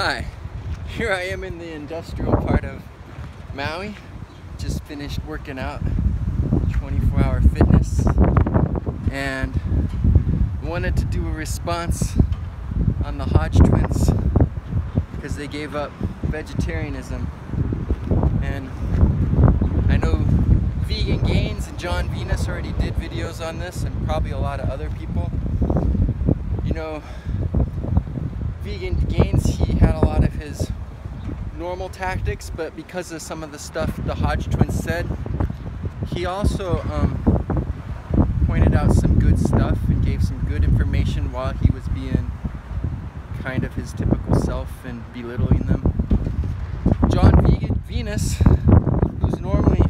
Hi, here I am in the industrial part of Maui. Just finished working out, 24-hour fitness, and wanted to do a response on the Hodge Twins because they gave up vegetarianism. And I know Vegan Gains and John Venus already did videos on this, and probably a lot of other people. You know, Vegan Gains, he had a lot of his normal tactics, but because of some of the stuff the Hodge Twins said, he also pointed out some good stuff and gave some good information while he was being kind of his typical self and belittling them. John Venus, who's normally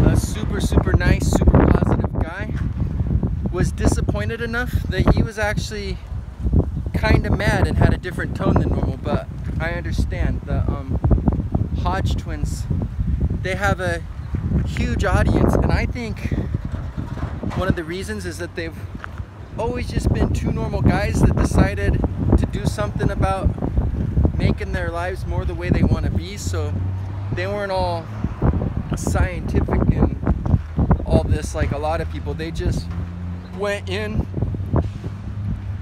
a super nice, super positive guy, was disappointed enough that he was actually kind of mad and had a different tone than normal. But I understand the Hodge Twins, they have a huge audience, and I think one of the reasons is that they've always just been two normal guys that decided to do something about making their lives more the way they want to be. So they weren't all scientific and all this like a lot of people. They just went in,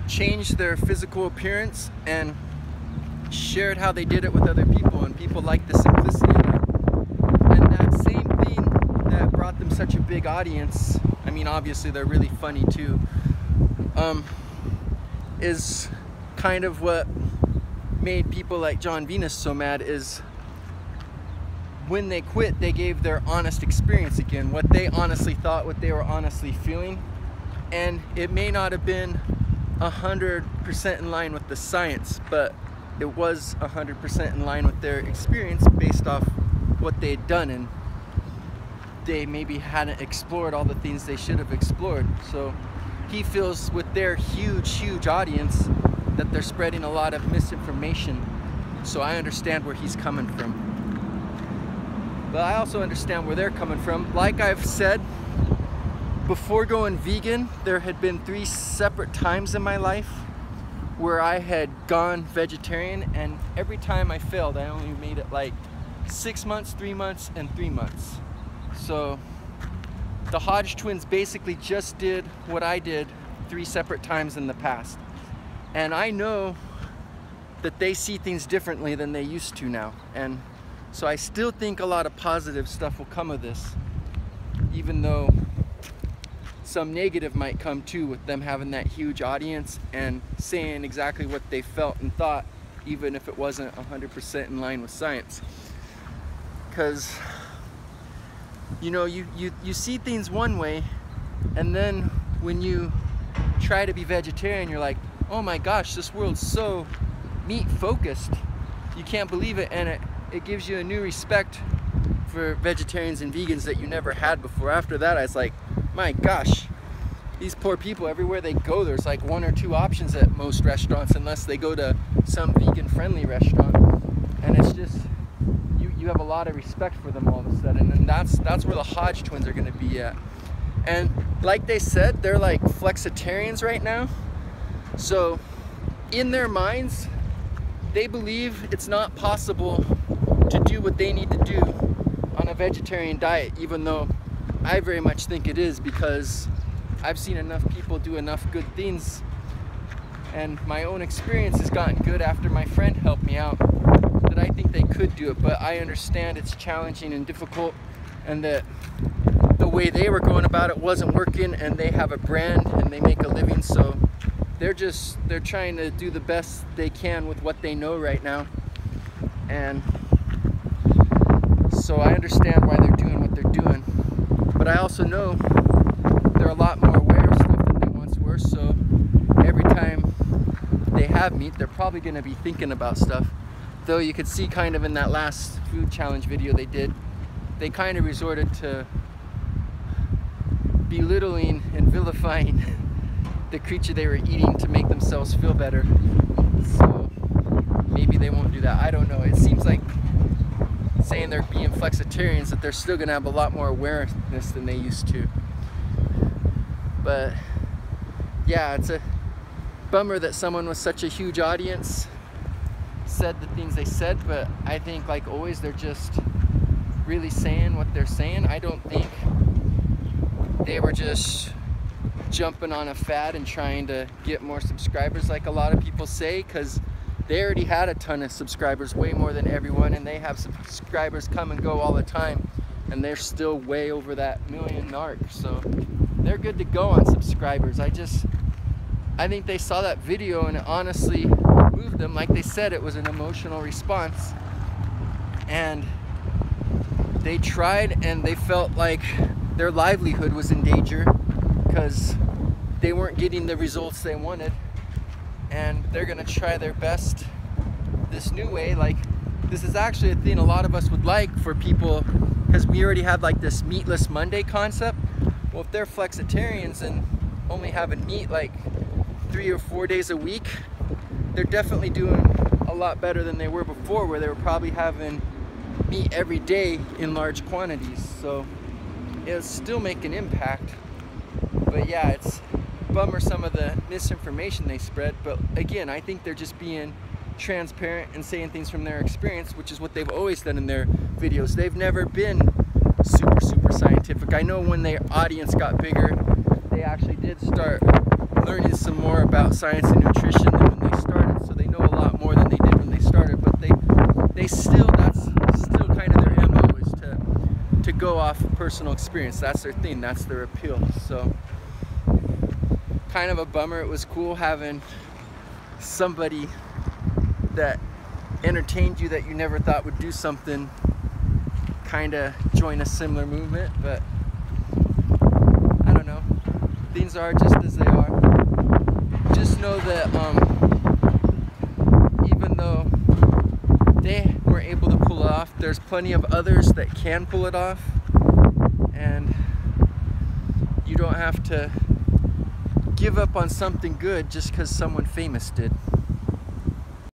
changed their physical appearance, and shared how they did it with other people, and people liked the simplicity of that. And that same thing that brought them such a big audience, I mean obviously they're really funny too, is kind of what made people like John Venus so mad. Is when they quit, they gave their honest experience again, what they honestly thought, what they were honestly feeling. And it may not have been 100% in line with the science, but it was 100% in line with their experience based off what they'd done, and they maybe hadn't explored all the things they should have explored. So he feels with their huge audience that they're spreading a lot of misinformation. So I understand where he's coming from, but I also understand where they're coming from. Like I've said, before going vegan, there had been 3 separate times in my life where I had gone vegetarian, and every time I failed, I only made it like 6 months, 3 months, and 3 months. So the Hodge Twins basically just did what I did 3 separate times in the past. And I know that they see things differently than they used to now. And so I still think a lot of positive stuff will come of this, even though some negative might come too, with them having that huge audience and saying exactly what they felt and thought, even if it wasn't 100% in line with science. Because you know, you see things one way, and then when you try to be vegetarian, you're like, oh my gosh, this world's so meat focused, you can't believe it. And it gives you a new respect for vegetarians and vegans that you never had before. After that, I was like, my gosh, these poor people, everywhere they go, there's like 1 or 2 options at most restaurants, unless they go to some vegan friendly restaurant. And it's just, you have a lot of respect for them all of a sudden, and that's where the Hodge Twins are gonna be at. And like they said, they're like flexitarians right now. So in their minds, they believe it's not possible to do what they need to do on a vegetarian diet, even though I very much think it is, because I've seen enough people do enough good things, and my own experience has gotten good after my friend helped me out, that I think they could do it. But I understand it's challenging and difficult, and that the way they were going about it wasn't working, and they have a brand and they make a living, so they're trying to do the best they can with what they know right now. And so I understand why they're doing what they're doing, but I also know they're a lot more aware of stuff than they once were. So every time they have meat, they're probably going to be thinking about stuff. Though you could see kind of in that last food challenge video they did, they kind of resorted to belittling and vilifying the creature they were eating to make themselves feel better. So maybe they won't do that. I don't know. It seems like saying they're being flexitarians, that they're still going to have a lot more awareness than they used to. But yeah, it's a bummer that someone with such a huge audience said the things they said, but I think, like always, they're just really saying what they're saying. I don't think they were just jumping on a fad and trying to get more subscribers like a lot of people say, because they already had a ton of subscribers, way more than everyone, and they have subscribers come and go all the time, and they're still way over that million mark, so they're good to go on subscribers. I think they saw that video and it honestly moved them. Like they said, it was an emotional response, and they tried, and they felt like their livelihood was in danger because they weren't getting the results they wanted, and they're gonna try their best this new way. Like, this is actually a thing a lot of us would like for people, because we already had like this meatless Monday concept. Well, if they're flexitarians and only having meat like 3 or 4 days a week, they're definitely doing a lot better than they were before, where they were probably having meat every day in large quantities. So it'll still make an impact. But yeah, it's a bummer some of the misinformation they spread. But again, I think they're just being transparent and saying things from their experience, which is what they've always done in their videos. They've never been super scientific. I know when their audience got bigger, they actually did start learning some more about science and nutrition than when they started, so they know a lot more than they did when they started. But they still, that's still kind of their MO, is to go off personal experience. That's their thing, that's their appeal. So kind of a bummer. It was cool having somebody that entertained you that you never thought would do something kind of join a similar movement, but I don't know, things are just as they are. Just know that even though they weren't able to pull it off, there's plenty of others that can pull it off, and you don't have to give up on something good just because someone famous did.